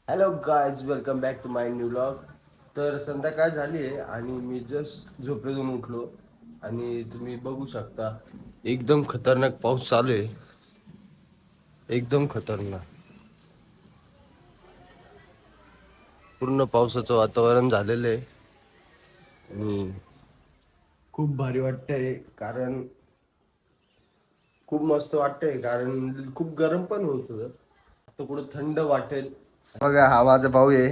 Hello guys, welcome back to my new vlog. तर संध्याकाळ झाली आहे आणि मी जस्ट झोपेतून उठलो आणि तुम्ही बघू शकता एकदम खतरनाक पाऊस चालू आहे. एकदम खतरनाक पूर्ण पावसाचं वातावरण झालेलं आहे आणि खूप भारी वाटतंय कारण खूप मस्त वाटतंय कारण खूप गरम पण होत होतं. तर कुठं थंड वाटेल. बघा, हा माझा भाऊ आहे,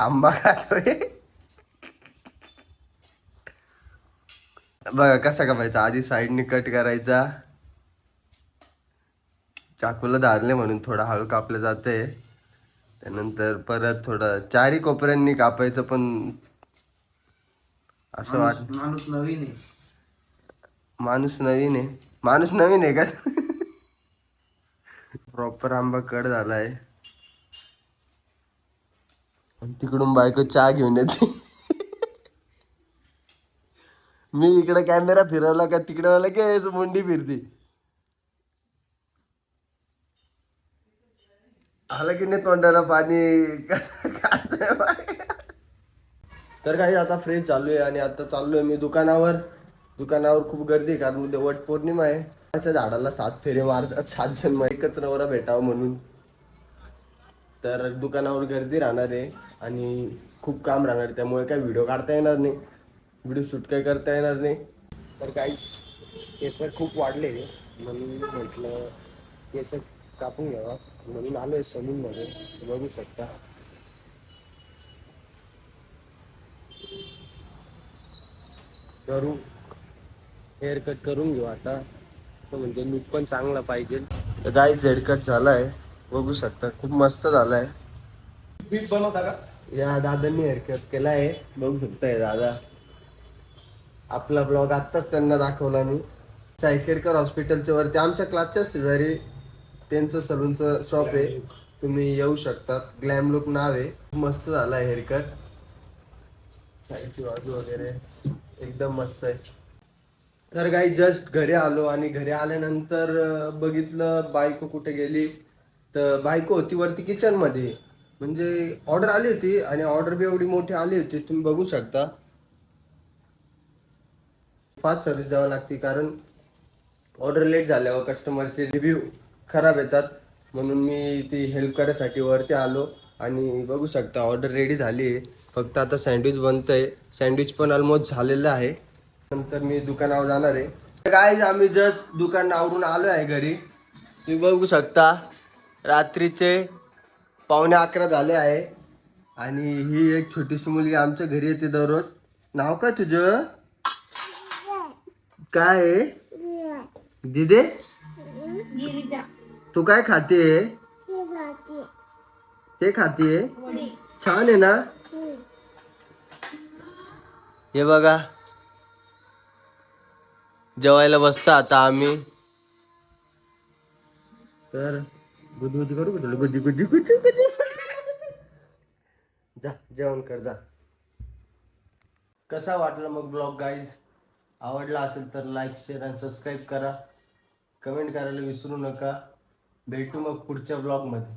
आंबा खातोय. बघा कसा कापायचा, आधी साईडने कट करायचा. चाकूला धारले म्हणून थोडा हळू कापलं जाते. त्यानंतर परत थोडं चारी कोपऱ्यांनी कापायचं, पण असं माणूस नवीन आहे. माणूस नवीन आहे. माणूस नवीन आहे का? प्रॉपर आंबा कट झालाय आणि तिकडून बायको चहा घेऊन येते. मी इकडे कॅमेरा फिरवला का तिकडे लगेच मुंडी फिरती. आलं की नाही तोंडाला पाणी. तर काही आता फ्रेश चालू आहे आणि आता चाललोय मी दुकानावर. दुकानावर खूप गर्दी आहे कारण उद्या वट पौर्णिमा आहे. त्याच्या झाडाला 7 फेरे मारतात 7 जण, एकच नवरा भेटावं म्हणून. तर दुकानावर गर्दी राहणार आहे आणि खूप काम राहणार आहे, त्यामुळे काही व्हिडिओ काढता येणार नाही, व्हिडिओ शूट काही करता येणार नाही. तर काहीच केस खूप वाढले म्हणून मी म्हटलं केस कापून घ्यावा, म्हणून आलोय सलूनमध्ये. बघू शकता करू हेअर कट करून घेऊ आता, असं म्हणजे लुक पण चांगला पाहिजे. तर गाईज हेअर कट झालाय, बघू शकता खूप मस्त झालाय. पीठ बनवता का? या दादांनी हेअर कट केलाय, बघू शकताय दादा. आपला ब्लॉग आत्ताच त्यांना दाखवला मी. सायकेडकर हॉस्पिटलच्या वरती आमच्या क्लासच्या शेजारी त्यांचं सलूनचं शॉप आहे, तुम्ही येऊ शकतात. ग्लॅम लुक नाव आहे. मस्त झालाय हेअर कट, साईडची बाजू वगैरे एकदम मस्त आहे. तर काही जस्ट घरी आलो आणि घरी आल्यानंतर बघितलं बायको कुठे गेली. तर बायको होती वरती किचन मध्ये, म्हणजे ऑर्डर आली होती आणि ऑर्डर बी एवढी मोठी आली होती, तुम्ही बघू शकता. फास्ट सर्व्हिस द्यावी लागते कारण ऑर्डर लेट झाल्यावर कस्टमरचे रिव्ह्यू खराब येतात, म्हणून मी ती हेल्प करायसाठी वरती आलो. आणि बघू शकता ऑर्डर रेडी झाली आहे, फक्त आता सँडविच बनतंय. सँडविच पण ऑलमोस्ट झालेलं आहे. नंतर मी दुकानावर जाणार आहे. काय आम्ही जस्ट दुकान आवरून आलो आहे घरी, तुम्ही बघू शकता. रात्रीचे 11:15 झाले आहे आणि ही एक छोटीशी मुलगी आमच्या घरी येते दररोज. नाव काय तुझं? काय आहे? दिदे, तू काय खाते? ते खाते. छान आहे ना? हे बघा, जेवायला बसतो आता आम्ही. तर गुदगुदी करू का तुला? गुदी गुदी गुदी गुदी. जा जेवण कर जा. कसा वाटला मग ब्लॉग गाईज? आवडला असेल तर लाईक, शेअर आणि सबस्क्राईब करा. कमेंट करायला विसरू नका. भेटू मग पुढच्या ब्लॉगमध्ये.